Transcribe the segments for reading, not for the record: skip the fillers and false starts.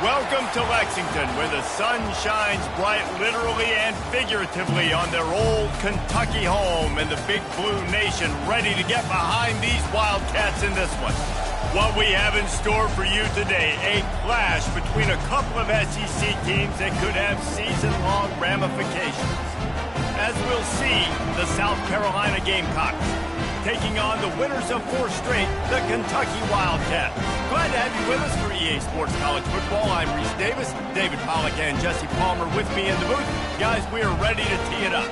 Welcome to Lexington, where the sun shines bright literally and figuratively on their old Kentucky home, and the Big Blue Nation ready to get behind these Wildcats in this one. What we have in store for you today, a clash between a couple of SEC teams that could have season-long ramifications. As we'll see, the South Carolina Gamecocks taking on the winners of 4 straight, the Kentucky Wildcats. Glad to have you with us for EA Sports College Football. I'm Reese Davis, David Pollack and Jesse Palmer with me in the booth. Guys, we are ready to tee it up.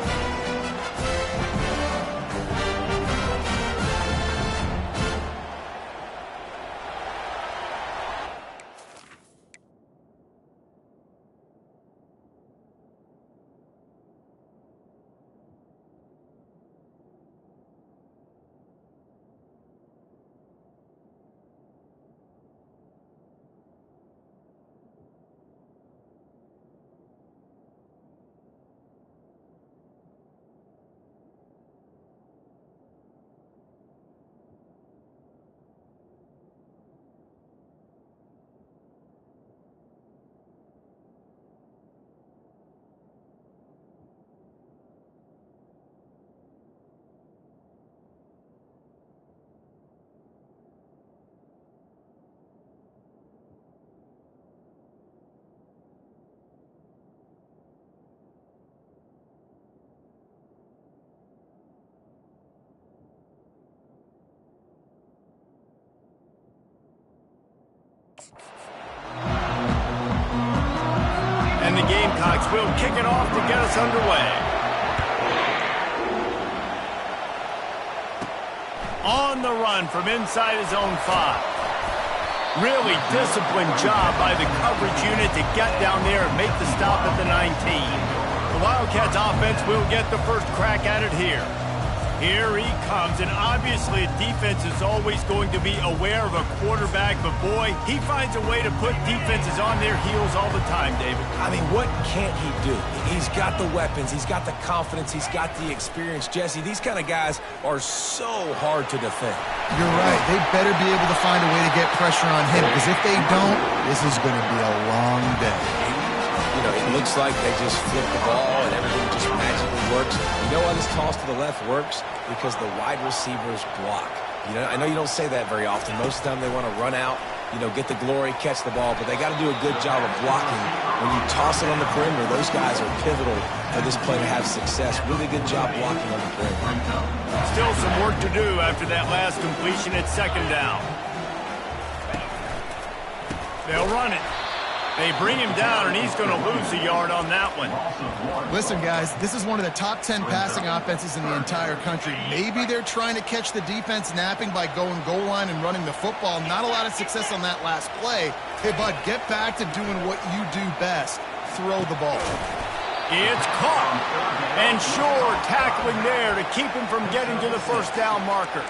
And the Gamecocks will kick it off to get us underway. On the run from inside his own 5. Really disciplined job by the coverage unit to get down there and make the stop at the 19. The Wildcats offense will get the first crack at it here. Here he comes, and obviously a defense is always going to be aware of a quarterback, but boy, he finds a way to put defenses on their heels all the time, David. I mean, what can't he do? He's got the weapons, he's got the confidence, he's got the experience. Jesse, these kind of guys are so hard to defend. You're right. They better be able to find a way to get pressure on him, because if they don't, this is going to be a long day. You know, it looks like they just flip the ball and everything just magically works. You know why this toss to the left works? Because the wide receivers block. You know, I know you don't say that very often. Most of the time they want to run out, you know, get the glory, catch the ball, but they got to do a good job of blocking. When you toss it on the perimeter, those guys are pivotal for this play to have success. Really good job blocking on the perimeter. Still some work to do after that last completion at 2nd down. They'll run it. They bring him down, and he's going to lose a yard on that one. Listen, guys, this is one of the top 10 passing offenses in the entire country. Maybe they're trying to catch the defense napping by going goal line and running the football. Not a lot of success on that last play. Hey, bud, get back to doing what you do best. Throw the ball. It's caught. And sure, tackling there to keep him from getting to the first down marker.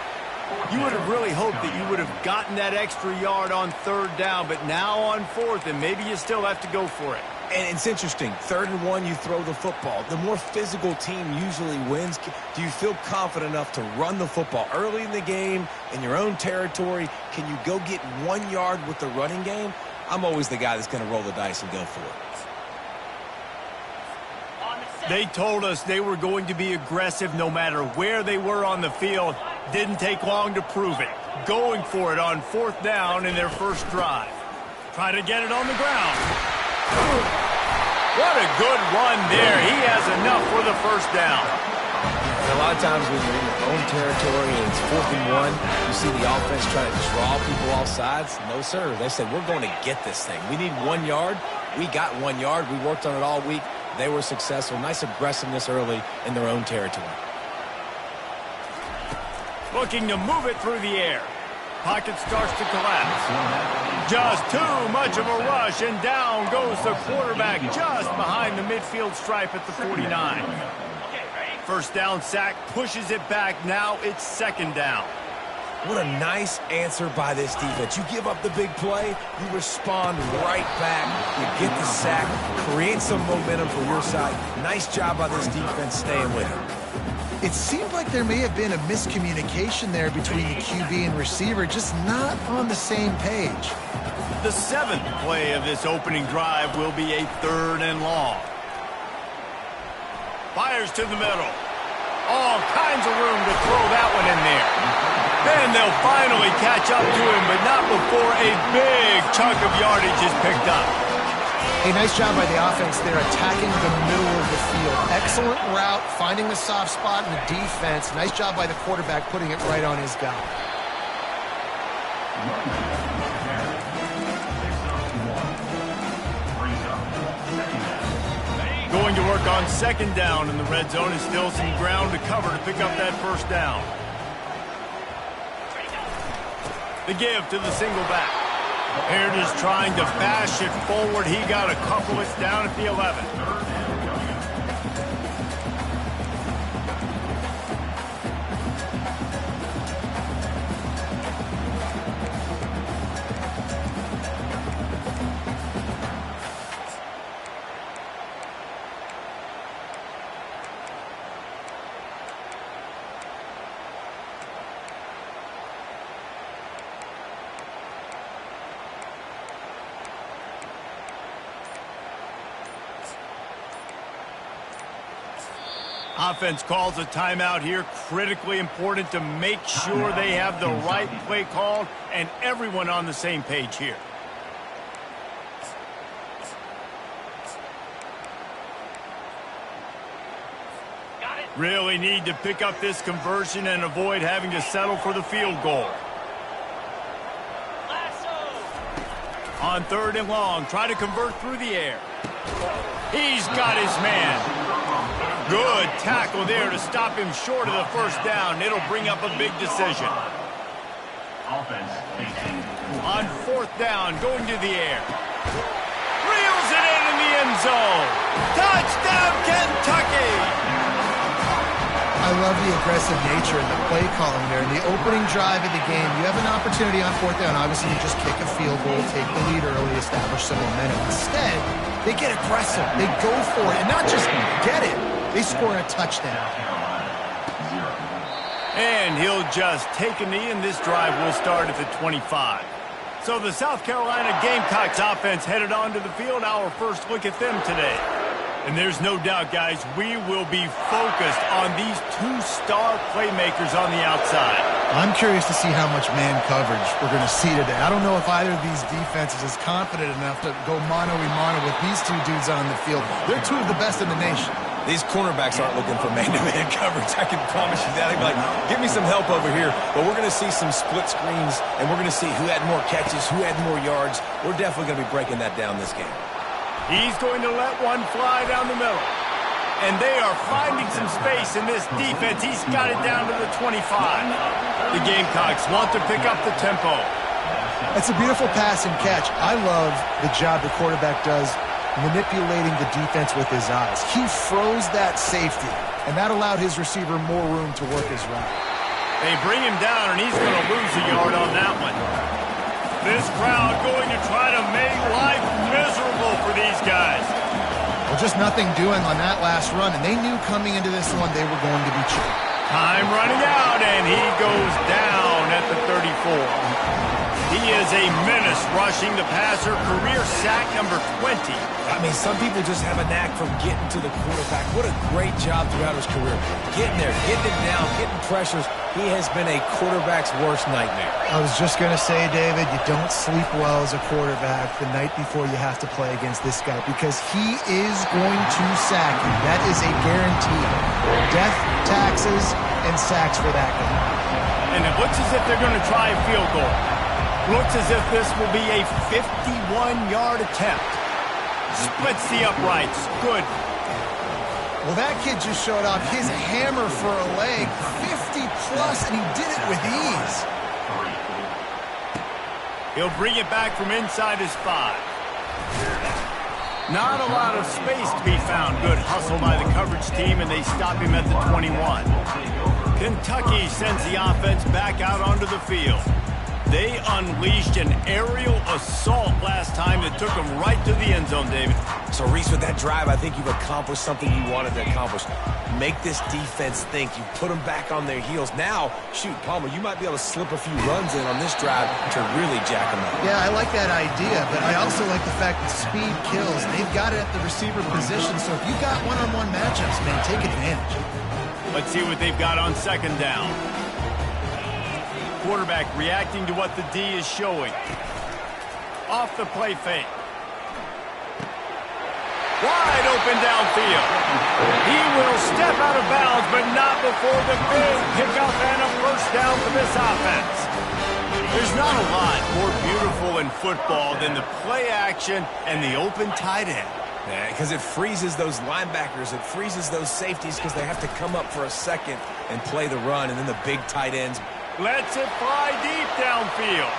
You would have really hoped that you would have gotten that extra yard on 3rd down, but now on 4th, and maybe you still have to go for it. And it's interesting. 3rd and 1, you throw the football. The more physical team usually wins. Do you feel confident enough to run the football early in the game, in your own territory? Can you go get 1 yard with the running game? I'm always the guy that's going to roll the dice and go for it. They told us they were going to be aggressive no matter where they were on the field. Didn't take long to prove it. Going for it on 4th down in their first drive. Try to get it on the ground. What a good run there. He has enough for the first down. And a lot of times when you're in your own territory and it's 4th and 1, you see the offense trying to draw people off sides. No, sir. They said, we're going to get this thing. We need 1 yard. We got 1 yard. We worked on it all week. They were successful. Nice aggressiveness early in their own territory. Looking to move it through the air. Pocket starts to collapse. Just too much of a rush, and down goes the quarterback just behind the midfield stripe at the 49. First down sack pushes it back. Now it's 2nd down. What a nice answer by this defense. You give up the big play, you respond right back, you get the sack, create some momentum for your side. Nice job by this defense staying with it. It seemed like there may have been a miscommunication there between the QB and receiver, just not on the same page. The 7th play of this opening drive will be a 3rd and long. Fires to the middle. All kinds of room to throw that one in there. Then they'll finally catch up to him, but not before a big chunk of yardage is picked up. A nice job by the offense there, attacking the middle of the field. Excellent route, finding the soft spot in the defense. Nice job by the quarterback putting it right on his guy. Going to work on 2nd down in the red zone, and still some ground to cover to pick up that 1st down. The give to the single back. Baird is trying to bash it forward. He got a couple. It's down at the 11. Offense calls a timeout here. Critically important to make sure they have the right play called and everyone on the same page here. Really need to pick up this conversion and avoid having to settle for the field goal. On 3rd and long, try to convert through the air. He's got his man. Good tackle there to stop him short of the 1st down. It'll bring up a big decision. On 4th down, going to the air. Reels it in the end zone. Touchdown, Kentucky! I love the aggressive nature and the play calling there. In the opening drive of the game, you have an opportunity on 4th down. Obviously, you just kick a field goal, take the lead early, establish some momentum. Instead, they get aggressive. They go for it, and not just get it. They score a touchdown. And he'll just take a knee, and this drive will start at the 25. So the South Carolina Gamecocks offense headed onto the field. Our first look at them today. And there's no doubt, guys, we will be focused on these 2 star playmakers on the outside. I'm curious to see how much man coverage we're going to see today. I don't know if either of these defenses is confident enough to go mano-a-mano with these 2 dudes on the field. They're 2 of the best in the nation. These cornerbacks aren't looking for man-to-man coverage. I can promise you that. They'll be like, give me some help over here. But we're going to see some split screens, and we're going to see who had more catches, who had more yards. We're definitely going to be breaking that down this game. He's going to let one fly down the middle. And they are finding some space in this defense. He's got it down to the 25. The Gamecocks want to pick up the tempo. It's a beautiful pass and catch. I love the job the quarterback does manipulating the defense with his eyes. He froze that safety, and that allowed his receiver more room to work his route. They bring him down, and he's going to lose a yard on that one. This crowd going to try to make life miserable for these guys. Well, just nothing doing on that last run, and they knew coming into this one they were going to be choked. Time running out, and he goes down at the 34. He is a menace rushing the passer, career sack number 20. I mean, some people just have a knack for getting to the quarterback. What a great job throughout his career. Getting there, getting him down, getting pressures. He has been a quarterback's worst nightmare. I was just going to say, David, you don't sleep well as a quarterback the night before you have to play against this guy because he is going to sack you. That is a guarantee. Death, taxes, and sacks for that guy. And it looks as if they're going to try a field goal. Looks as if this will be a 51-yard attempt. Splits the uprights. Good. Well, that kid just showed off his hammer for a leg. 50-plus, and he did it with ease. He'll bring it back from inside his 5. Not a lot of space to be found. Good hustle by the coverage team, and they stop him at the 21. Kentucky sends the offense back out onto the field. They unleashed an aerial assault last time that took them right to the end zone, David. So, Reese, with that drive, I think you've accomplished something you wanted to accomplish. Make this defense think. You put them back on their heels. Now, shoot, Palmer, you might be able to slip a few runs in on this drive to really jack them up. Yeah, I like that idea, but I also like the fact that speed kills. They've got it at the receiver position, so if you've got one-on-one matchups, man, take advantage. Let's see what they've got on second down. Quarterback reacting to what the D is showing. Off the play fake. Wide open downfield. He will step out of bounds, but not before the big pickup and a first down for this offense. There's not a lot more beautiful in football than the play action and the open tight end. Yeah, because it freezes those linebackers. It freezes those safeties because they have to come up for a second and play the run, and then the big tight ends. Lets it fly deep downfield.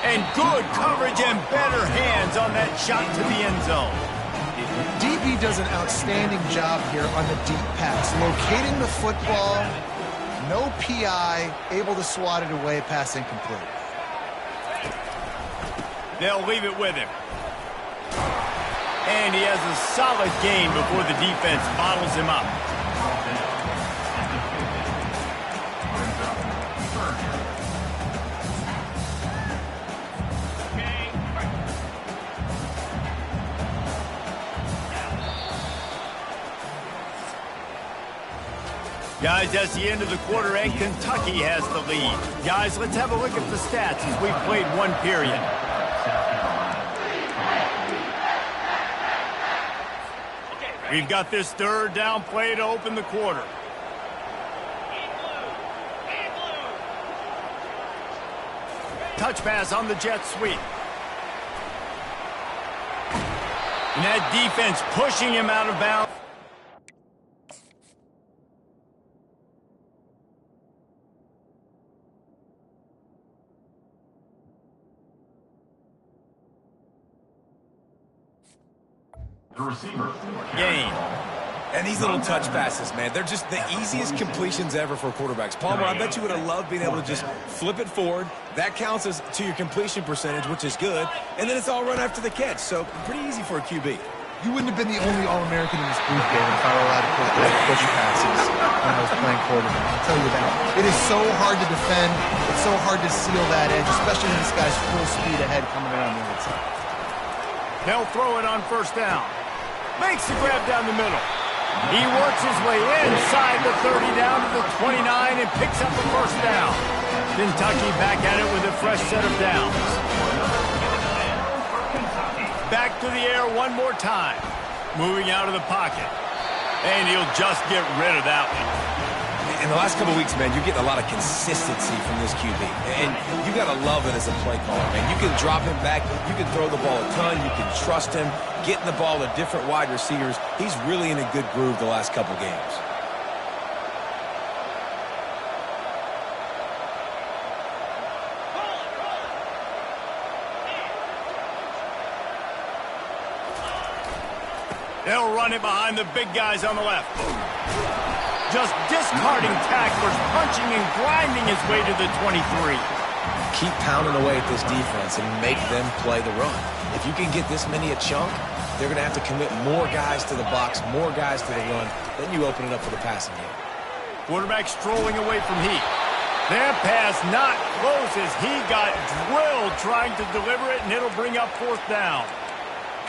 And good coverage and better hands on that shot to the end zone. DB does an outstanding job here on the deep pass. Locating the football, no PI, able to swat it away, pass incomplete. They'll leave it with him. And he has a solid gain before the defense bottles him up. Guys, that's the end of the quarter, and Kentucky has the lead. Guys, let's have a look at the stats as we've played one period. We've got this third down play to open the quarter. Touch pass on the jet sweep. And that defense pushing him out of bounds. The receiver. Gain. And these little touch passes, man, they're just the easiest completions ever for quarterbacks. Palmer, I bet you would have loved being able to just flip it forward. That counts as to your completion percentage, which is good. And then it's all run after the catch. So pretty easy for a QB. You wouldn't have been the only All-American in this booth game if I were allowed to put those push passes when I was playing quarterback. I'll tell you that. It is so hard to defend. It's so hard to seal that edge, especially when this guy's full speed ahead coming around the outside. They'll throw it on first down. Makes the grab down the middle. He works his way inside the 30 down to the 29 and picks up the first down. Kentucky back at it with a fresh set of downs. Back to the air one more time. Moving out of the pocket. And he'll just get rid of that one. In the last couple of weeks, man, you're getting a lot of consistency from this QB. And you got to love it as a play caller, man. You can drop him back. You can throw the ball a ton. You can trust him. Getting the ball to different wide receivers. He's really in a good groove the last couple games. They'll run it behind the big guys on the left. Just discarding tacklers, punching and grinding his way to the 23. Keep pounding away at this defense and make them play the run. If you can get this many a chunk, they're going to have to commit more guys to the box, more guys to the run. Then you open it up for the passing game. Quarterback strolling away from Heat. That pass not close as he got drilled trying to deliver it, and it'll bring up fourth down.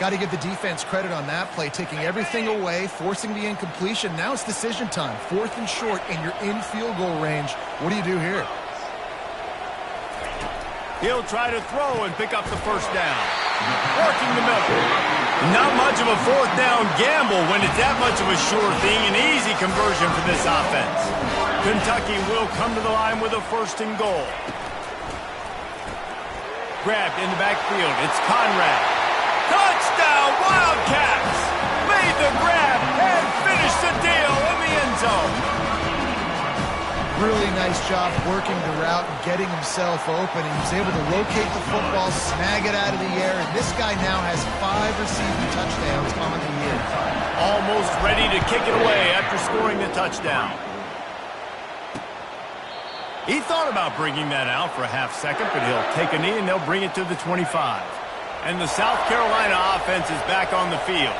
Got to give the defense credit on that play, taking everything away, forcing the incompletion. Now it's decision time. Fourth and short, and you're in field goal range. What do you do here? He'll try to throw and pick up the first down. Working the middle. Not much of a fourth down gamble when it's that much of a sure thing. An easy conversion for this offense. Kentucky will come to the line with a first and goal. Grabbed in the backfield. It's Conrad. Touchdown, Wildcats! Made the grab and finished the deal in the end zone. Really nice job working the route and getting himself open. He was able to locate the football, snag it out of the air, and this guy now has 5 receiving touchdowns on the year. Almost ready to kick it away after scoring the touchdown. He thought about bringing that out for a half second, but he'll take a knee and they'll bring it to the 25. And the South Carolina offense is back on the field.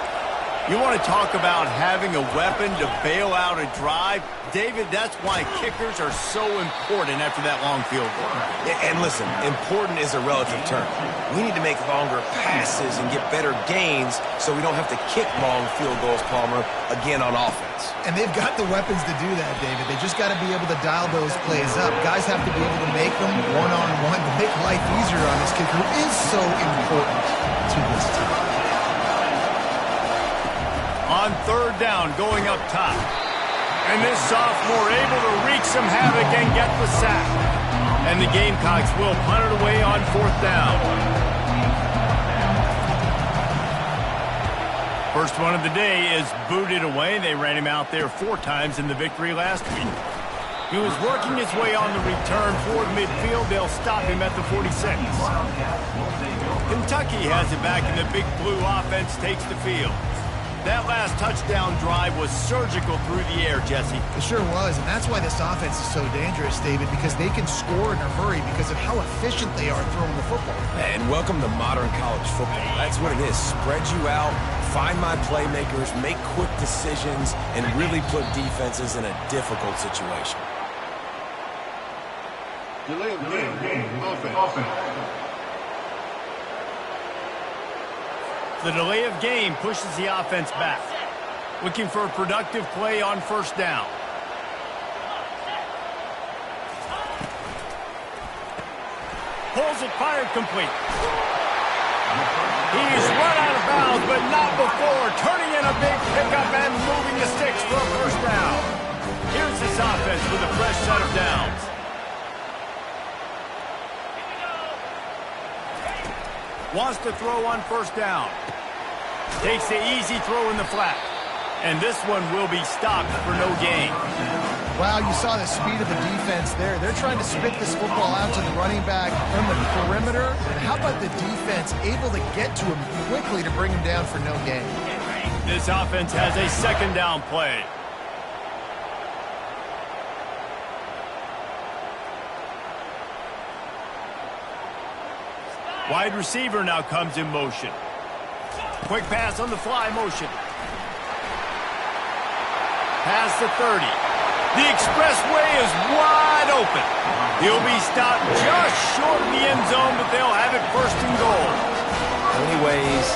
You want to talk about having a weapon to bail out a drive? David, that's why kickers are so important after that long field goal. And listen, important is a relative term. We need to make longer passes and get better gains so we don't have to kick long field goals, Palmer, again on offense. And they've got the weapons to do that, David. They just got to be able to dial those plays up. Guys have to be able to make them one-on-one to make life easier on this kicker, who is so important to this team. On third down, going up top. And this sophomore able to wreak some havoc and get the sack. And the Gamecocks will punt it away on fourth down. First one of the day is booted away. They ran him out there 4 times in the victory last week. He was working his way on the return toward midfield. They'll stop him at the 46. Kentucky has it back, and the Big Blue offense takes the field. That last touchdown drive was surgical through the air, Jesse. It sure was, and that's why this offense is so dangerous, David, because they can score in a hurry because of how efficient they are throwing the football. And welcome to modern college football. That's what it is. Spread you out, find my playmakers, make quick decisions, and really put defenses in a difficult situation. Delay of game. Offense. The delay of game pushes the offense back. Looking for a productive play on first down. Pulls it, fired complete. He's run out of bounds, but not before. Turning in a big pickup and moving the sticks for a first down. Here's this offense with a fresh set of downs. Wants to throw on first down. Takes the easy throw in the flat. And this one will be stopped for no gain. Wow, you saw the speed of the defense there. They're trying to spit this football out to the running back on the perimeter. And how about the defense able to get to him quickly to bring him down for no gain? This offense has a second down play. Wide receiver now comes in motion. Quick pass on the fly motion. Past the 30. The expressway is wide open. He'll be stopped just short of the end zone, but they'll have it first and goal. How many ways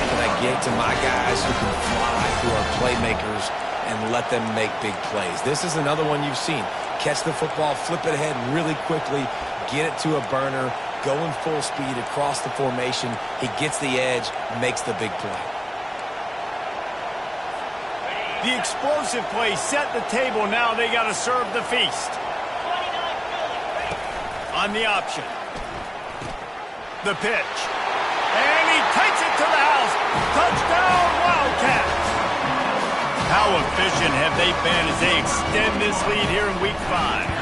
can I get to my guys who can fly, who are playmakers, and let them make big plays? This is another one you've seen. Catch the football, flip it ahead really quickly, get it to a burner, going full speed across the formation. He gets the edge, makes the big play. The explosive play set the table. Now they got to serve the feast. On the option. The pitch. And he takes it to the house. Touchdown, Wildcats. How efficient have they been as they extend this lead here in Week 5?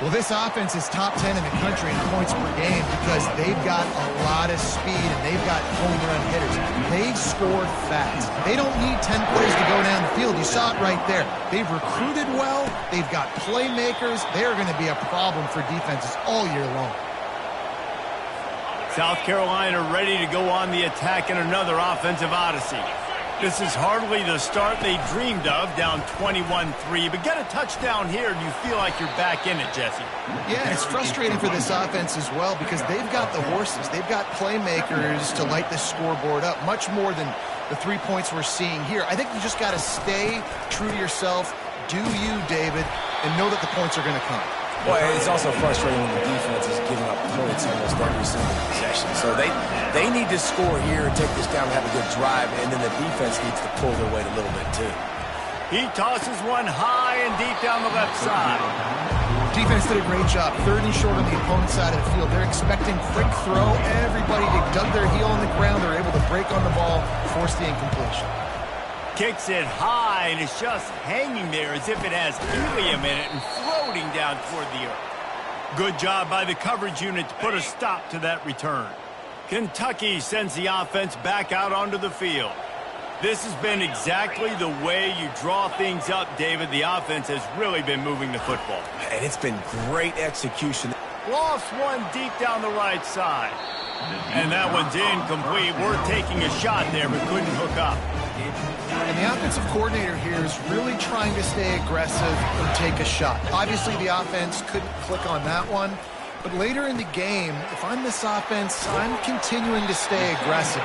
Well, this offense is top 10 in the country in points per game because they've got a lot of speed and they've got home run hitters. They score fast. They don't need 10 plays to go down the field. You saw it right there. They've recruited well. They've got playmakers. They're going to be a problem for defenses all year long. South Carolina ready to go on the attack in another offensive odyssey. This is hardly the start they dreamed of, down 21-3, but get a touchdown here and you feel like you're back in it, Jesse. Yeah, it's frustrating for this offense as well because they've got the horses. They've got playmakers to light this scoreboard up, much more than the 3 points we're seeing here. I think you just got to stay true to yourself, do you, David, and know that the points are going to come. Boy, it's also frustrating when the defense is giving up points almost every single possession. So they need to score here and take this down and have a good drive, and then the defense needs to pull their weight a little bit too. He tosses one high and deep down the left side. Defense did a great job. 3rd and short on the opponent's side of the field. They're expecting quick throw. Everybody dug their heel on the ground. They're able to break on the ball, force the incompletion. Kicks it high, and it's just hanging there as if it has helium in it and floating down toward the earth. Good job by the coverage unit to put a stop to that return. Kentucky sends the offense back out onto the field. This has been exactly the way you draw things up, David. The offense has really been moving the football. And it's been great execution. Lost one deep down the right side. And that one's incomplete. We're taking a shot there, but couldn't hook up. And the offensive coordinator here is really trying to stay aggressive and take a shot. Obviously, the offense couldn't click on that one. But later in the game, if I'm this offense, I'm continuing to stay aggressive.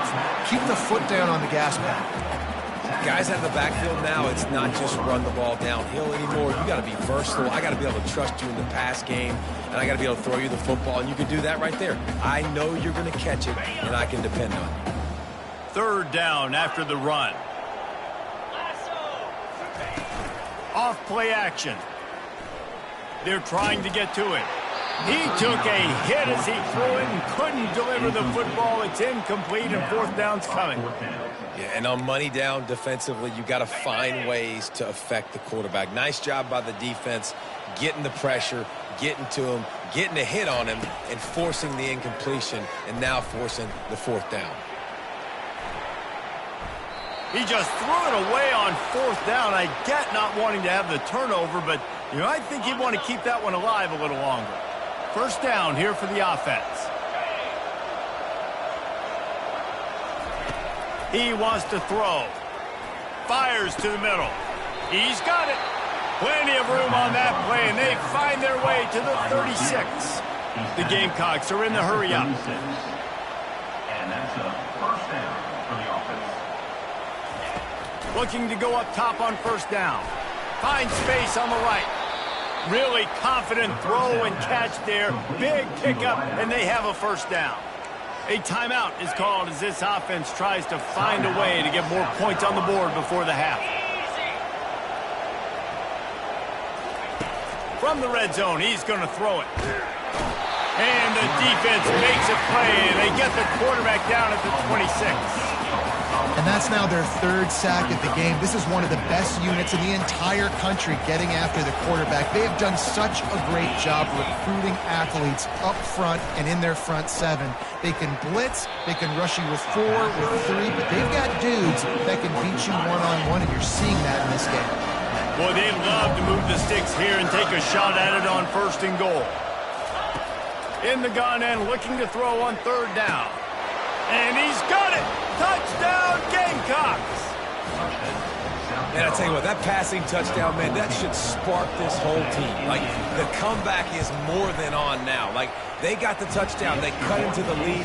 Keep the foot down on the gas pedal. Guys out of the backfield now, it's not just run the ball downhill anymore. You got to be versatile. I got to be able to trust you in the pass game, and I got to be able to throw you the football, and you can do that right there. I know you're going to catch it, and I can depend on it. Third down after the run. Off play action. They're trying to get to it. He took a hit as he threw it and couldn't deliver the football. It's incomplete, and fourth down's coming. Yeah, and on money down defensively, you got to find ways to affect the quarterback. Nice job by the defense, getting the pressure, getting to him, getting a hit on him, and forcing the incompletion, and now forcing the fourth down. He just threw it away on fourth down. I get not wanting to have the turnover, but, I think he'd want to keep that one alive a little longer. First down here for the offense. He wants to throw. Fires to the middle. He's got it. Plenty of room on that play, and they find their way to the 36. The Gamecocks are in the hurry-up. And that's a first down for the offense. Looking to go up top on first down. Finds space on the right. Really confident throw and catch there. Big pickup, and they have a first down. A timeout is called as this offense tries to find a way to get more points on the board before the half. From the red zone, he's going to throw it. And the defense makes a play, and they get the quarterback down at the 26. And that's now their third sack of the game. This is one of the best units in the entire country getting after the quarterback. They have done such a great job recruiting athletes up front and in their front seven. They can blitz, they can rush you with 4, with 3, but they've got dudes that can beat you one-on-one, and you're seeing that in this game. Boy, they love to move the sticks here and take a shot at it on first and goal. In the gun and looking to throw on third down. And he's got it! Touchdown, Gamecocks! And I tell you what, that passing touchdown, man, that should spark this whole team. Like, the comeback is more than on now. Like, they got the touchdown. They cut into the lead.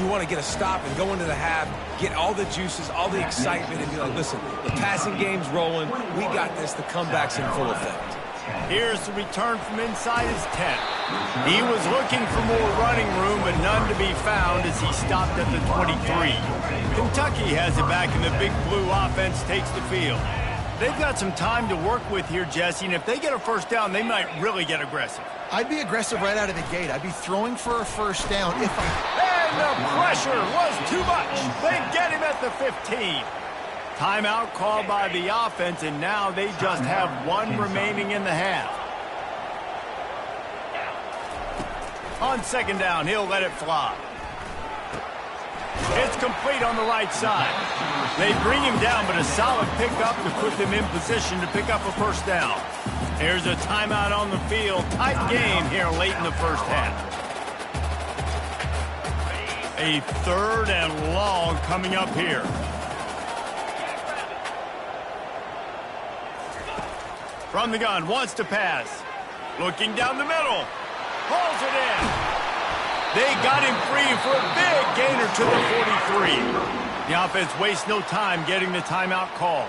You want to get a stop and go into the half, get all the juices, all the excitement, and be like, listen, the passing game's rolling. We got this. The comeback's in full effect. Here's the return from inside his 10. He was looking for more running room, but none to be found as he stopped at the 23. Kentucky has it back, and the Big Blue offense takes the field. They've got some time to work with here, Jesse, and if they get a first down, they might really get aggressive. I'd be aggressive right out of the gate. I'd be throwing for a first down if And the pressure was too much. They get him at the 15. Timeout called by the offense, and now they just have one remaining in the half. On second down, he'll let it fly. It's complete on the right side. They bring him down, but a solid pickup to put them in position to pick up a first down. Here's a timeout on the field. Tight game here late in the first half. A third and long coming up here. From the gun, wants to pass. Looking down the middle. Pulls it in. They got him free for a big gainer to the 43. The offense wastes no time getting the timeout call.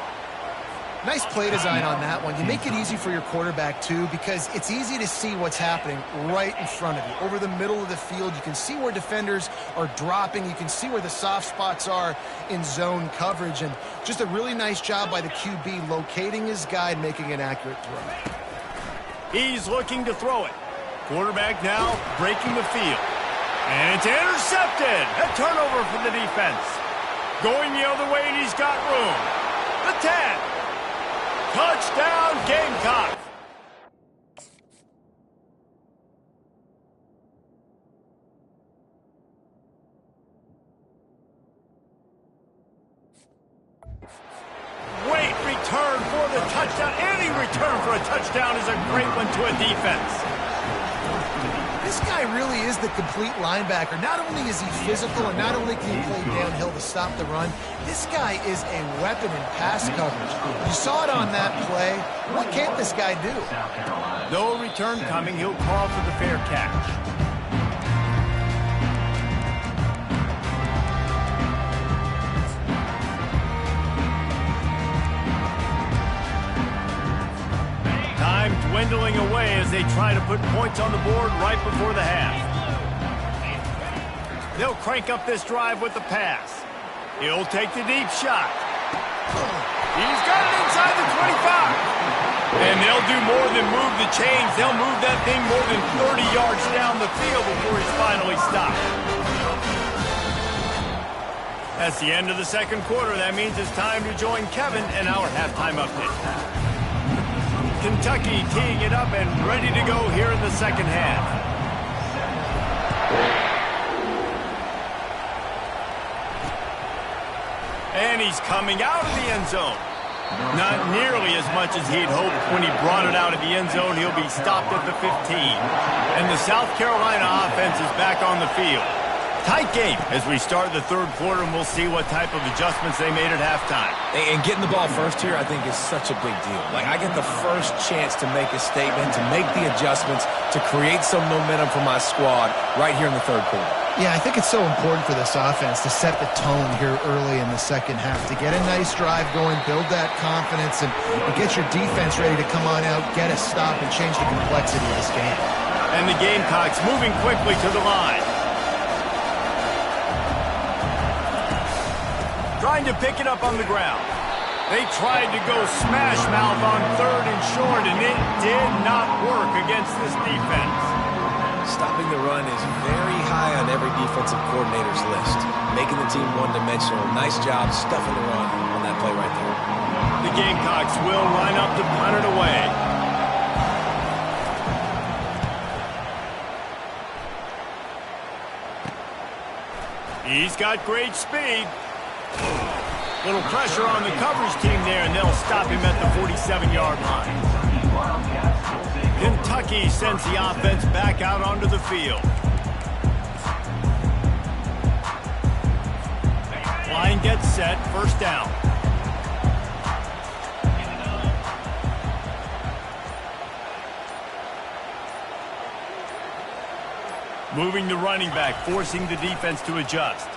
Nice play design on that one. You make it easy for your quarterback, too, because it's easy to see what's happening right in front of you. Over the middle of the field, you can see where defenders are dropping. You can see where the soft spots are in zone coverage. And just a really nice job by the QB locating his guy and making an accurate throw. He's looking to throw it. Quarterback now breaking the field. And it's intercepted. A turnover for the defense. Going the other way, and he's got room. The 10. Touchdown, Gamecock. touchdown. Any return for a touchdown is a great one to a defense. This guy really is the complete linebacker. Not only is he physical and not only can he play downhill to stop the run, this guy is a weapon in pass coverage. You saw it on that play. What can't this guy do? No return coming. He'll call for the fair catch. Time dwindling away as they try to put points on the board right before the half. They'll crank up this drive with the pass. He'll take the deep shot. He's got it inside the 25. And they'll do more than move the chains. They'll move that thing more than 30 yards down the field before he's finally stopped. That's the end of the second quarter. That means it's time to join Kevin in our halftime update. Kentucky teeing it up and ready to go here in the second half. And he's coming out of the end zone. Not nearly as much as he'd hoped when he brought it out of the end zone. He'll be stopped at the 15. And the South Carolina offense is back on the field. Tight game as we start the third quarter, and we'll see what type of adjustments they made at halftime. And getting the ball first here, I think, is such a big deal. Like, I get the first chance to make a statement, to make the adjustments, to create some momentum for my squad right here in the third quarter. Yeah, I think it's so important for this offense to set the tone here early in the second half, to get a nice drive going, build that confidence, and get your defense ready to come on out, get a stop, and change the complexity of this game. And the Gamecocks moving quickly to the line. Trying to pick it up on the ground. They tried to go smash mouth on third and short, and it did not work against this defense. Stopping the run is very high on every defensive coordinator's list. Making the team one-dimensional. Nice job stuffing the run on that play right there. The Gamecocks will line up to punt it away. He's got great speed. Little pressure on the coverage team there, and they'll stop him at the 47-yard line. Kentucky sends the offense back out onto the field. Line gets set, first down. Moving the running back, forcing the defense to adjust.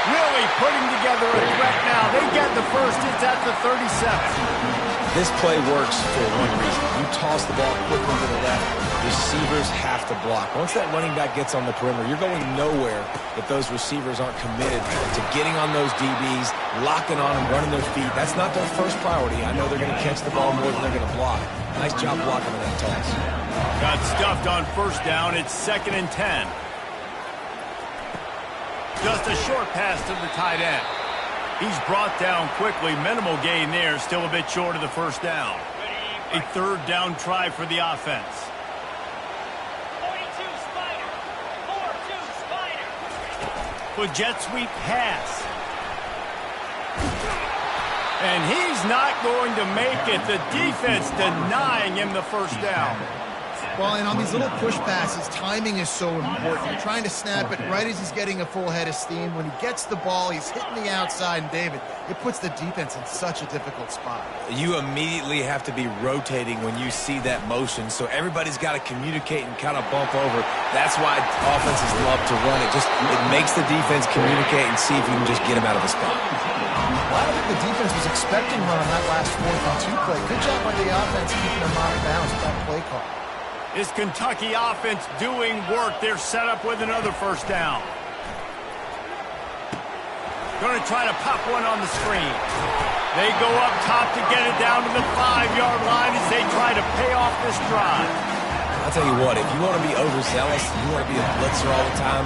Really putting together a threat now. They get the first. It's at the 37. This play works for one reason. You toss the ball quickly to the left. Receivers have to block. Once that running back gets on the perimeter, you're going nowhere if those receivers aren't committed to getting on those DBs, locking on them, running their feet. That's not their first priority. I know they're going to catch the ball more than they're going to block. Nice job blocking on that toss. Got stuffed on first down. It's 2nd and 10. Just a short pass to the tight end. He's brought down quickly. Minimal gain there. Still a bit short of the first down. A third down try for the offense. 42 Spider. 4-2 Spider. With jet sweep pass. And he's not going to make it. The defense denying him the first down. Well, and on these little push passes, timing is so important. You're trying to snap it right as he's getting a full head of steam. When he gets the ball, he's hitting the outside, and David, it puts the defense in such a difficult spot. You immediately have to be rotating when you see that motion, so everybody's got to communicate and kind of bump over. That's why offenses love to run it. It makes the defense communicate and see if you can just get him out of the spot. Well, I don't think the defense was expecting one on that last 4th and 2 play. Good job by the offense keeping them off balance with that play call. Is Kentucky offense doing work? They're set up with another first down. Going to try to pop one on the screen. They go up top to get it down to the 5-yard line as they try to pay off this drive. I'll tell you what, if you want to be overzealous, you want to be a blitzer all the time,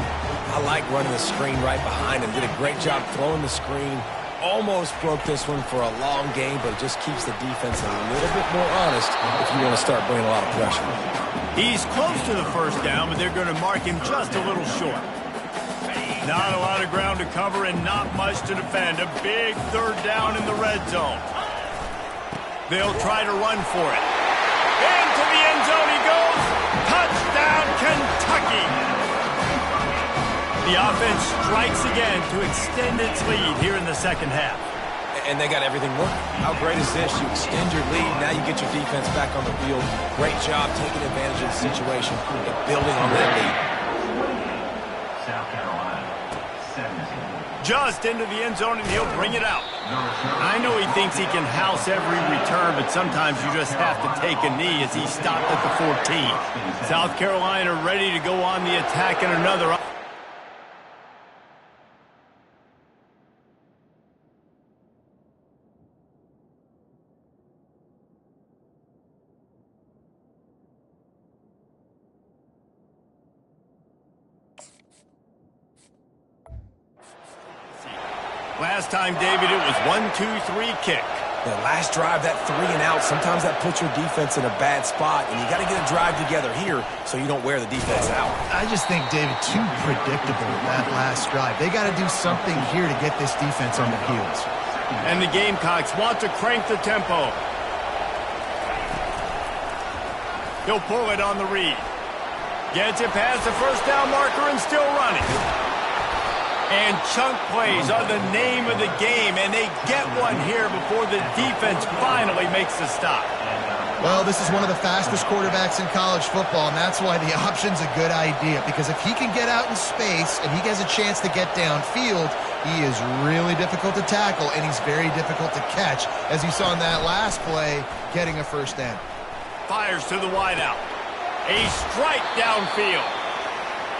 I like running the screen right behind him. Did a great job throwing the screen. Almost broke this one for a long game, but it just keeps the defense a little bit more honest if you want to start bringing a lot of pressure. He's close to the first down, but they're going to mark him just a little short. Not a lot of ground to cover and not much to defend. A big third down in the red zone. They'll try to run for it. Into the end zone he goes. Touchdown, Kentucky. The offense strikes again to extend its lead here in the second half. And they got everything working. How great is this? You extend your lead, now you get your defense back on the field. Great job taking advantage of the situation and building on that lead. South Carolina, 17. Just into the end zone, and he'll bring it out. I know he thinks he can house every return, but sometimes you just have to take a knee as he stopped at the 14. South Carolina ready to go on the attack in another. Last time, David, it was 1-2-3 kick. The last drive, that 3 and out, sometimes that puts your defense in a bad spot, and you got to get a drive together here so you don't wear the defense out. I just think, David, too predictable that last drive. They got to do something here to get this defense on their heels. And the Gamecocks want to crank the tempo. He'll pull it on the read. Gets it past the first down marker and still running. And chunk plays are the name of the game, and they get one here before the defense finally makes the stop. Well, this is one of the fastest quarterbacks in college football, and that's why the option's a good idea, because if he can get out in space and he has a chance to get downfield, he is really difficult to tackle, and he's very difficult to catch, as you saw in that last play, getting a first down. Fires to the wideout. A strike downfield.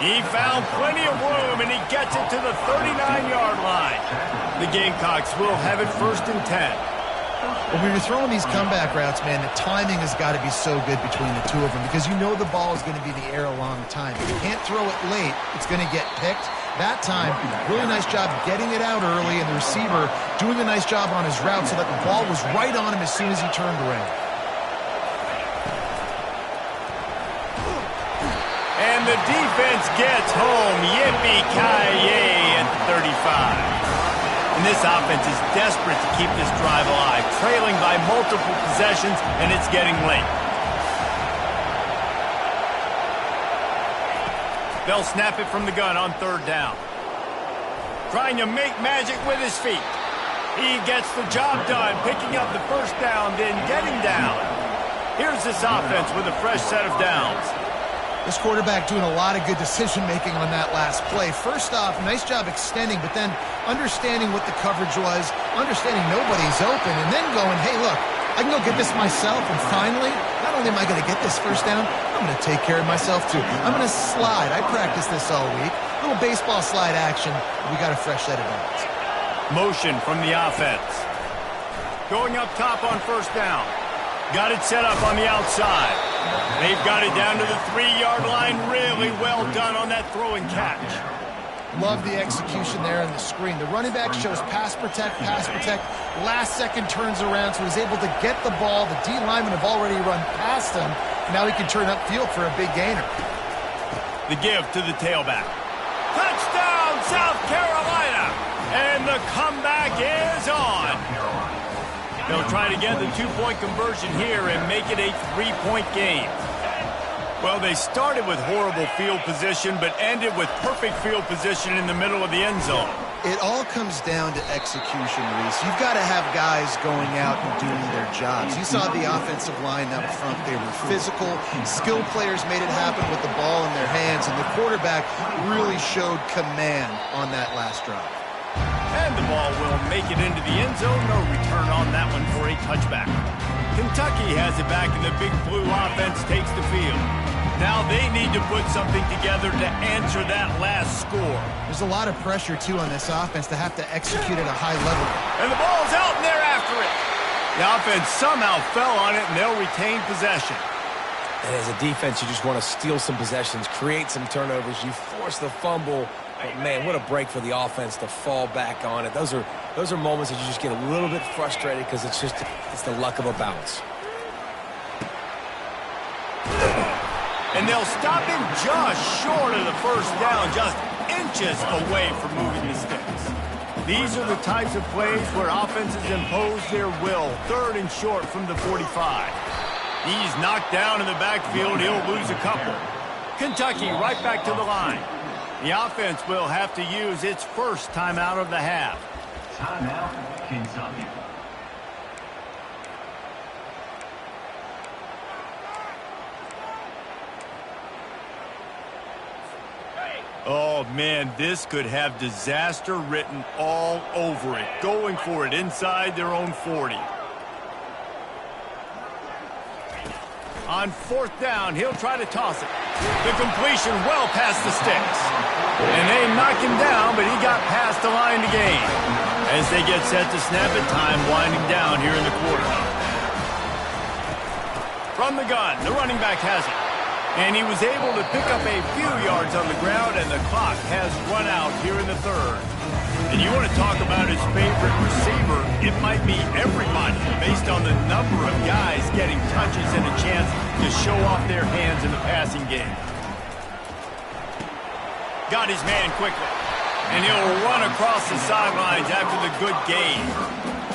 He found plenty of room, and he gets it to the 39-yard line. The Gamecocks will have it 1st and 10. When you're throwing these comeback routes, man, the timing has got to be so good between the two of them, because you know the ball is going to be in the air a long time. If you can't throw it late, it's going to get picked. That time, really nice job getting it out early, and the receiver doing a nice job on his route so that the ball was right on him as soon as he turned around. And the defense gets home. Yippee-ki-yay at 35. And this offense is desperate to keep this drive alive, trailing by multiple possessions, and it's getting late. They'll snap it from the gun on 3rd down. Trying to make magic with his feet. He gets the job done, picking up the first down, then getting down. Here's this offense with a fresh set of downs. This quarterback doing a lot of good decision-making on that last play. First off, nice job extending, but then understanding what the coverage was, understanding nobody's open, and then going, hey, look, I can go get this myself, and finally, not only am I going to get this first down, I'm going to take care of myself, too. I'm going to slide. I practiced this all week. Little baseball slide action. We got a fresh set of downs. Motion from the offense. Going up top on 1st down. Got it set up on the outside. They've got it down to the 3-yard line. Really well done on that throw and catch. Love the execution there on the screen. The running back shows pass protect, pass protect. Last second turns around, so he's able to get the ball. The D linemen have already run past him. Now he can turn upfield for a big gainer. The give to the tailback. Touchdown, South Carolina! And the comeback is on. They'll try to get the 2-point conversion here and make it a 3-point game. Well, they started with horrible field position, but ended with perfect field position in the middle of the end zone. It all comes down to execution, Reese. You've got to have guys going out and doing their jobs. You saw the offensive line up front. They were physical. Skilled players made it happen with the ball in their hands, and the quarterback really showed command on that last drive. And the ball will make it into the end zone. No return on that one for a touchback. Kentucky has it back, and the Big Blue offense takes the field. Now they need to put something together to answer that last score. There's a lot of pressure, too, on this offense to have to execute at a high level. And the ball's out, and they're after it. The offense somehow fell on it, and they'll retain possession. And as a defense, you just want to steal some possessions, create some turnovers. You force the fumble. But, man, what a break for the offense to fall back on it. Those are moments that you just get a little bit frustrated because it's the luck of a bounce. And they'll stop him just short of the first down, just inches away from moving the sticks. These are the types of plays where offenses impose their will. 3rd and short from the 45. He's knocked down in the backfield. He'll lose a couple. Kentucky right back to the line. The offense will have to use its first timeout of the half. Timeout, Kentucky. Oh, man, this could have disaster written all over it. Going for it inside their own 40. On 4th down, he'll try to toss it. The completion well past the sticks. And they knock him down, but he got past the line to gain. As they get set to snap it, time winding down here in the quarter. From the gun, the running back has it. And he was able to pick up a few yards on the ground, and the clock has run out here in the 3rd. And you want to talk about his favorite receiver, it might be everybody based on the number of guys getting touches and a chance to show off their hands in the passing game. Got his man quickly, and he'll run across the sidelines after the good gain.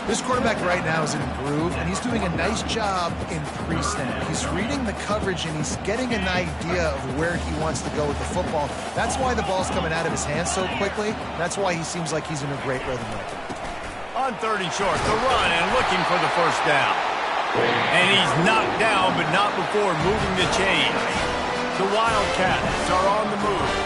This quarterback right now is in a groove, and he's doing a nice job in pre-snap. He's reading the coverage, and he's getting an idea of where he wants to go with the football. That's why the ball's coming out of his hands so quickly. That's why he seems like he's in a great rhythm right now. On 3rd and short, the run and looking for the first down. And he's knocked down, but not before moving the chains. The Wildcats are on the move.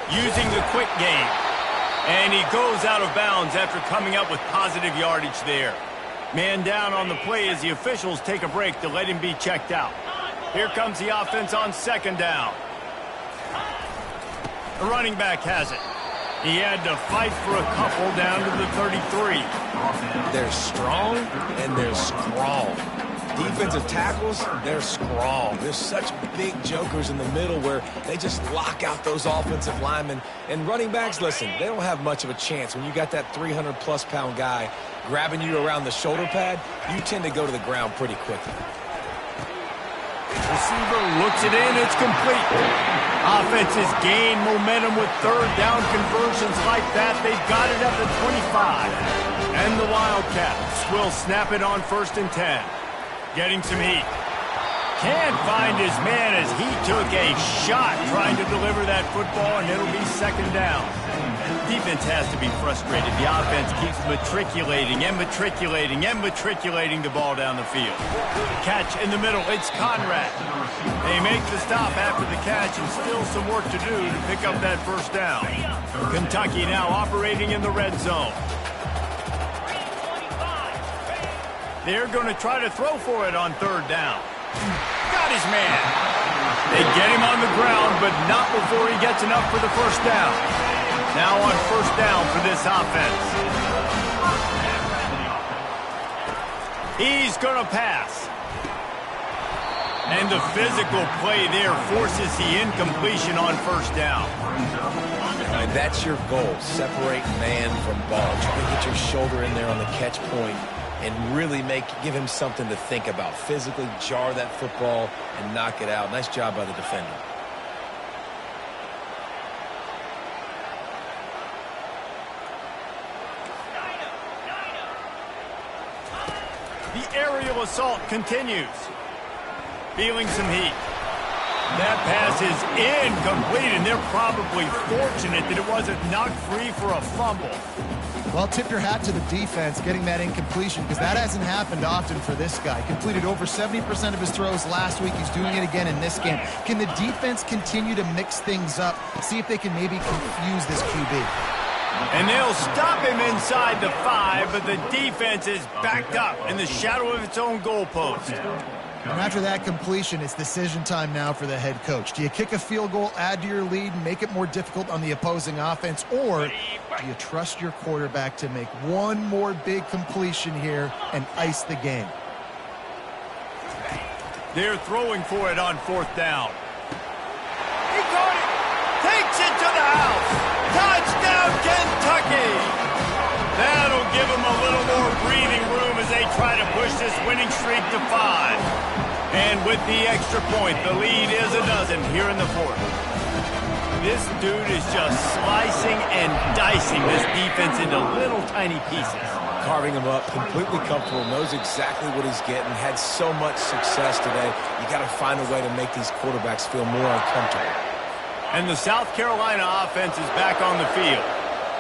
Using the quick game. And he goes out of bounds after coming up with positive yardage there. Man down on the play as the officials take a break to let him be checked out. Here comes the offense on 2nd down. The running back has it. He had to fight for a couple down to the 33. They're strong and they're scrawl. Defensive tackles, they're scrawl. There's such big jokers in the middle where they just lock out those offensive linemen. And running backs, listen, they don't have much of a chance. When you got that 300-plus pound guy grabbing you around the shoulder pad, you tend to go to the ground pretty quickly. Receiver looks it in, it's complete. Offenses gain momentum with 3rd down conversions like that. They've got it at the 25. And the Wildcats will snap it on 1st and 10. Getting some heat. Can't find his man as he took a shot trying to deliver that football, and it'll be 2nd down. Defense has to be frustrated. The offense keeps matriculating and matriculating and matriculating the ball down the field. Catch in the middle. It's Conrad. They make the stop after the catch, and still some work to do to pick up that 1st down. Kentucky now operating in the red zone. They're going to try to throw for it on 3rd down. Got his man. They get him on the ground, but not before he gets enough for the 1st down. Now on 1st down for this offense. He's going to pass. And the physical play there forces the incompletion on 1st down. Right, that's your goal. Separate man from ball. Try to get your shoulder in there on the catch point and really give him something to think about. Physically jar that football and knock it out. Nice job by the defender. The aerial assault continues. Feeling some heat. That pass is incomplete, and they're probably fortunate that it wasn't knocked free for a fumble. Well, tip your hat to the defense getting that incompletion, because that hasn't happened often for this guy. Completed over 70% of his throws last week. He's doing it again in this game. Can the defense continue to mix things up, see if they can maybe confuse this QB? And they'll stop him inside the 5, but the defense is backed up in the shadow of its own goalpost. And after that completion, it's decision time now for the head coach. Do you kick a field goal, add to your lead, and make it more difficult on the opposing offense, or do you trust your quarterback to make one more big completion here and ice the game? They're throwing for it on 4th down. He caught it! Takes it to the house! Touchdown, Kentucky! That'll give them a little more breathing room as they try to push push this winning streak to 5. And with the extra point, the lead is a dozen here in the fourth. This dude is just slicing and dicing this defense into little tiny pieces. Carving him up, completely comfortable, knows exactly what he's getting, had so much success today. You got to find a way to make these quarterbacks feel more uncomfortable. And the South Carolina offense is back on the field.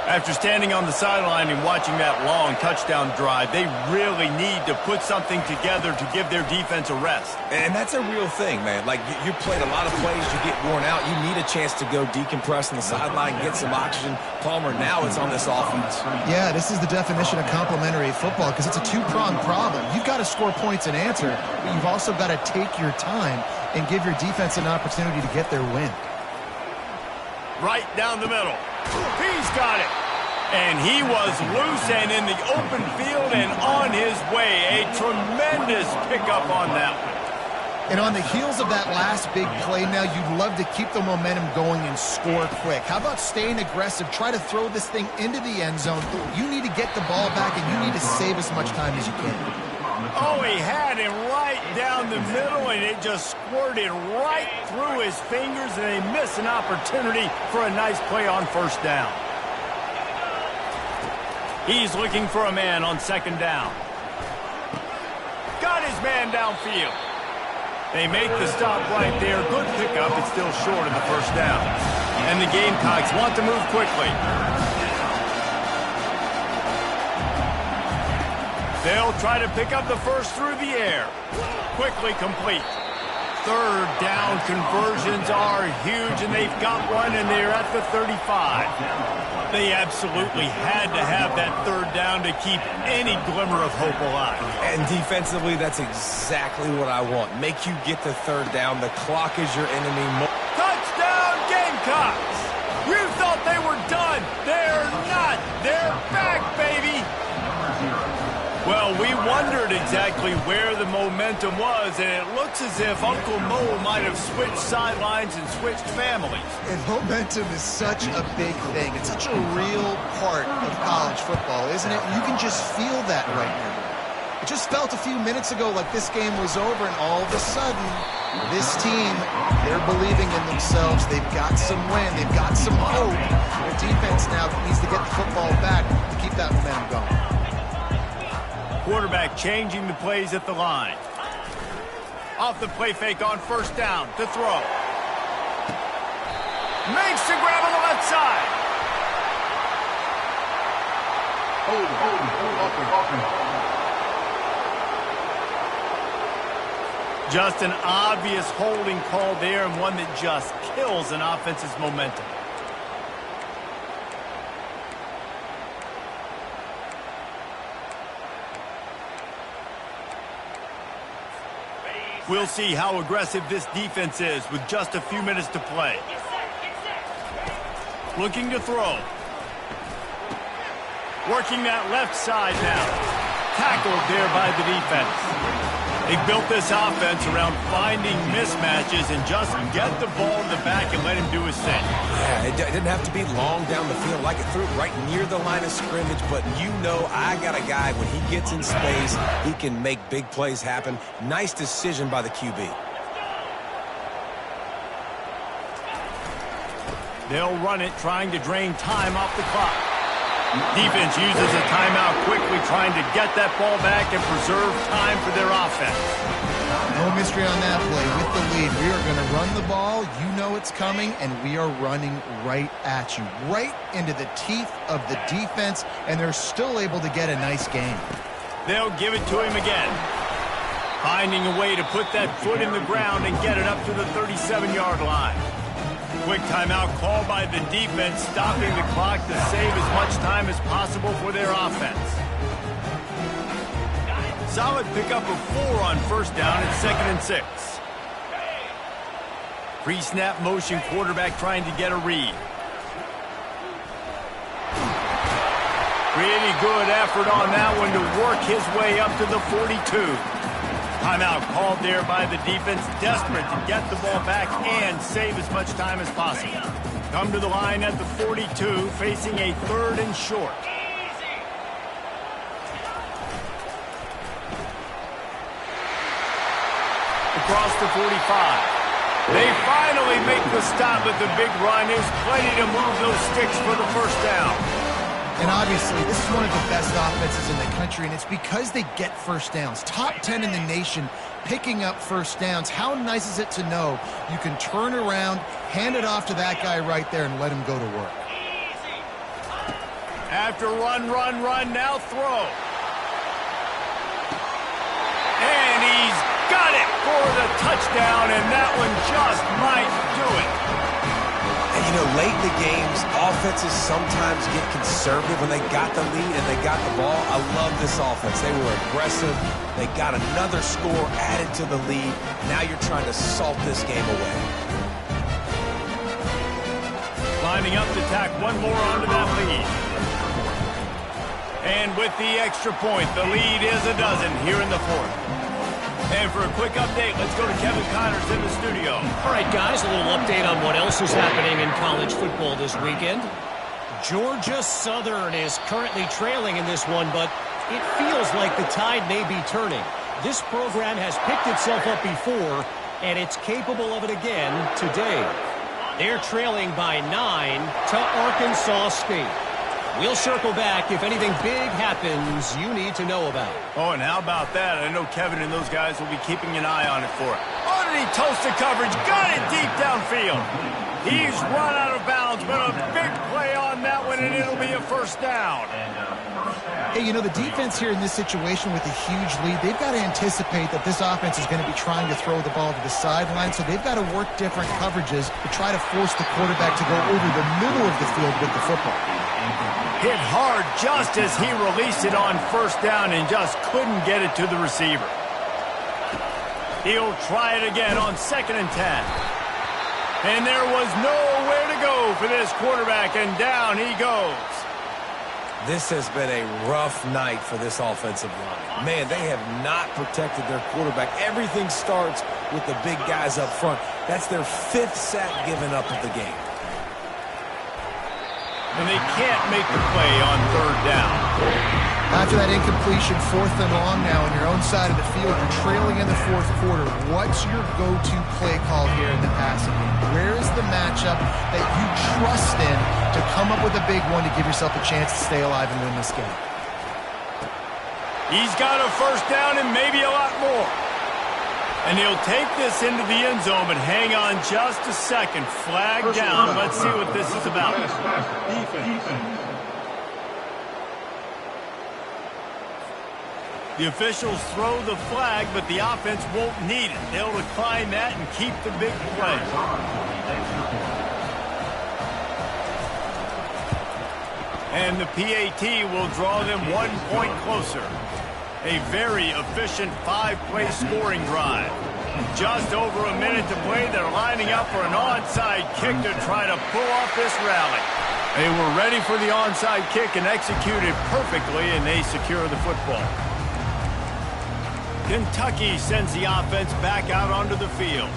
After standing on the sideline and watching that long touchdown drive, they really need to put something together to give their defense a rest. And that's a real thing, man. Like, you played a lot of plays, you get worn out, you need a chance to go decompress on the sideline, get some oxygen. Palmer, now it's on this offense. Yeah, this is the definition of complementary football because it's a two-pronged problem. You've got to score points and answer, but you've also got to take your time and give your defense an opportunity to get their win. Right down the middle. He's got it. And he was loose and in the open field and on his way. A tremendous pickup on that one. And on the heels of that last big play now, you'd love to keep the momentum going and score quick. How about staying aggressive? Try to throw this thing into the end zone. You need to get the ball back, and you need to save as much time as you can. Oh, he had him right down the middle, and it just squirted right through his fingers, and they miss an opportunity for a nice play on first down. He's looking for a man on second down. Got his man downfield. They make the stop right there. Good pickup. It's still short of the first down. And the Gamecocks want to move quickly. They'll try to pick up the first through the air. Quickly complete. Third down conversions are huge, and they've got one, and they're at the 35. They absolutely had to have that third down to keep any glimmer of hope alive. And defensively, that's exactly what I want. Make you get the third down. The clock is your enemy. Touchdown, Gamecocks! You thought they were done. They're not. They're back, baby. Well, we wondered exactly where the momentum was, and it looks as if Uncle Mo might have switched sidelines and switched families. And momentum is such a big thing. It's such a real part of college football, isn't it? You can just feel that right now. It just felt a few minutes ago like this game was over, and all of a sudden, this team, they're believing in themselves. They've got some wind. They've got some hope. Their defense now needs to get the football back to keep that momentum going. Quarterback changing the plays at the line. Off the play fake on first down to throw. Makes the grab on the left side. Just an obvious holding call there, and one that just kills an offense's momentum. We'll see how aggressive this defense is with just a few minutes to play. Looking to throw. Working that left side now. Tackled there by the defense. They built this offense around finding mismatches and just get the ball in the back and let him do his thing. Yeah, it didn't have to be long down the field. Like it threw it right near the line of scrimmage, but you know I got a guy, when he gets in space, he can make big plays happen. Nice decision by the QB. They'll run it, trying to drain time off the clock. Defense uses a timeout quickly, trying to get that ball back and preserve time for their offense. No mystery on that play. With the lead, we are going to run the ball. You know it's coming, and we are running right at you, right into the teeth of the defense, and they're still able to get a nice gain. They'll give it to him again. Finding a way to put that foot in the ground and get it up to the 37-yard line. Quick timeout called by the defense, stopping the clock to save as much time as possible for their offense. Solid pickup of 4 on first down at 2nd and 6. Pre-snap motion, quarterback trying to get a read. Pretty good effort on that one to work his way up to the 42. Timeout called there by the defense, desperate to get the ball back and save as much time as possible. Come to the line at the 42, facing a 3rd and short. across the 45. They finally make the stop, but the big run is plenty to move those sticks for the first down. And obviously, this is one of the best offenses in the country, and it's because they get first downs. Top 10 in the nation picking up first downs. How nice is it to know you can turn around, hand it off to that guy right there, and let him go to work. After run, now throw. And he's got it for the touchdown, and that one just might do it. And, you know, late in the games, offenses sometimes get conservative when they got the lead and they got the ball. I love this offense. They were aggressive. They got another score added to the lead. Now you're trying to salt this game away. Lining up to tack one more onto that lead. And with the extra point, the lead is a dozen here in the fourth. And for a quick update, let's go to Kevin Connors in the studio. All right, guys, a little update on what else is happening in college football this weekend. Georgia Southern is currently trailing in this one, but it feels like the tide may be turning. This program has picked itself up before, and it's capable of it again today. They're trailing by 9 to Arkansas State. We'll circle back if anything big happens you need to know about. Oh, and how about that? I know Kevin and those guys will be keeping an eye on it for it. Oh, did he toast the coverage? Got it deep downfield. He's run out of bounds, but a big play on that one, and it'll be a first down. Hey, you know, the defense here in this situation with a huge lead, they've got to anticipate that this offense is going to be trying to throw the ball to the sideline, so they've got to work different coverages to try to force the quarterback to go over the middle of the field with the football. Hit hard just as he released it on first down and just couldn't get it to the receiver. He'll try it again on 2nd and 10. And there was nowhere to go for this quarterback, and down he goes. This has been a rough night for this offensive line. Man, they have not protected their quarterback. Everything starts with the big guys up front. That's their 5th sack given up of the game. And they can't make the play on 3rd down. After that incompletion, 4th and long now on your own side of the field, you're trailing in the 4th quarter. What's your go-to play call here in the passing game? Where is the matchup that you trust in to come up with a big one to give yourself a chance to stay alive and win this game? He's got a first down and maybe a lot more. And he'll take this into the end zone, but hang on just a second. Flag down. Let's see what this is about. The officials throw the flag, but the offense won't need it. They'll decline that and keep the big play. And the PAT will draw them 1 point closer. A very efficient 5-play scoring drive. Just over a minute to play. They're lining up for an onside kick to try to pull off this rally. They were ready for the onside kick and executed perfectly, and they secure the football. Kentucky sends the offense back out onto the field.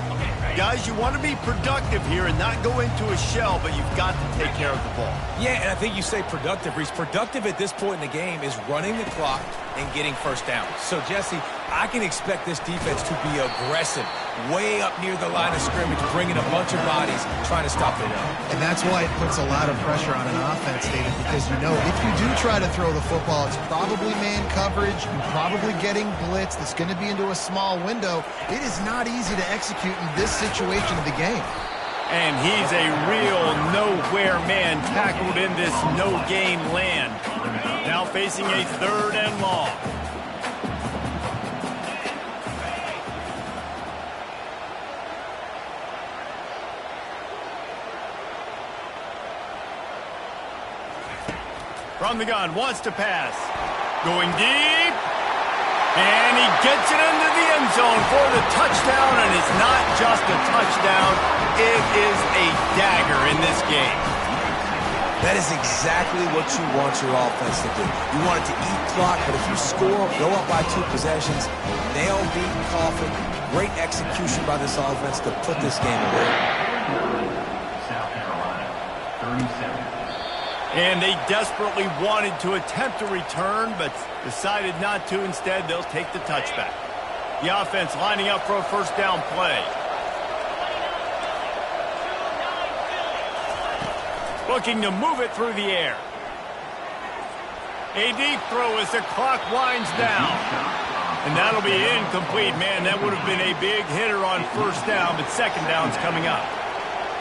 Guys, you want to be productive here and not go into a shell, but you've got to take care of the ball. Yeah, and I think you say productive, Reese. Productive at this point in the game is running the clock and getting first down. So, Jesse, I can expect this defense to be aggressive, way up near the line of scrimmage, bringing a bunch of bodies, trying to stop the run. And that's why it puts a lot of pressure on an offense, David, because you know if you do try to throw the football, it's probably man coverage, you're probably getting blitz, that's going to be into a small window. It is not easy to execute in this situation of the game. And he's a real nowhere man tackled in this no-gain land. Now facing a 3rd and long. From the gun, wants to pass. Going deep. And he gets it into the end zone for the touchdown, and it's not just a touchdown, it is a dagger in this game. That is exactly what you want your offense to do. You want it to eat clock, but if you score, go up by 2 possessions, nail beat Coffin, great execution by this offense to put this game away. South Carolina, 37. And they desperately wanted to attempt a return, but decided not to. Instead, they'll take the touchback. The offense lining up for a first down play. Looking to move it through the air. A deep throw as the clock winds down. And that'll be incomplete. Man, that would have been a big hitter on first down, but second down's coming up.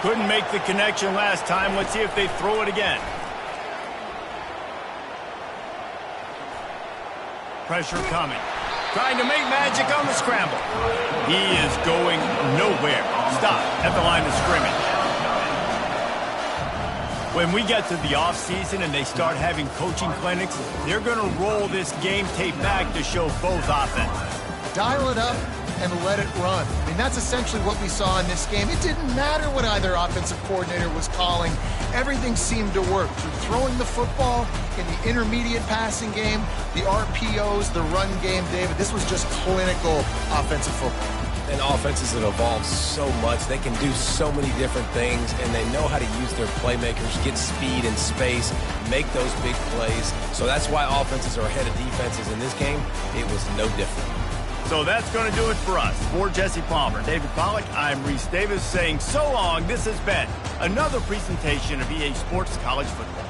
Couldn't make the connection last time. Let's see if they throw it again. Pressure coming. Trying to make magic on the scramble. He is going nowhere. Stop at the line of scrimmage. When we get to the offseason and they start having coaching clinics, they're going to roll this game tape back to show both offenses. Dial it up and let it run. I mean, that's essentially what we saw in this game. It didn't matter what either offensive coordinator was calling. Everything seemed to work. Through throwing the football, in the intermediate passing game, the RPOs, the run game, David, this was just clinical offensive football. And offenses have evolved so much. They can do so many different things, and they know how to use their playmakers, get speed and space, make those big plays. So that's why offenses are ahead of defenses in this game. It was no different. So that's going to do it for us. For Jesse Palmer, David Pollack, I'm Reese Davis saying so long. This has been another presentation of EA Sports College Football.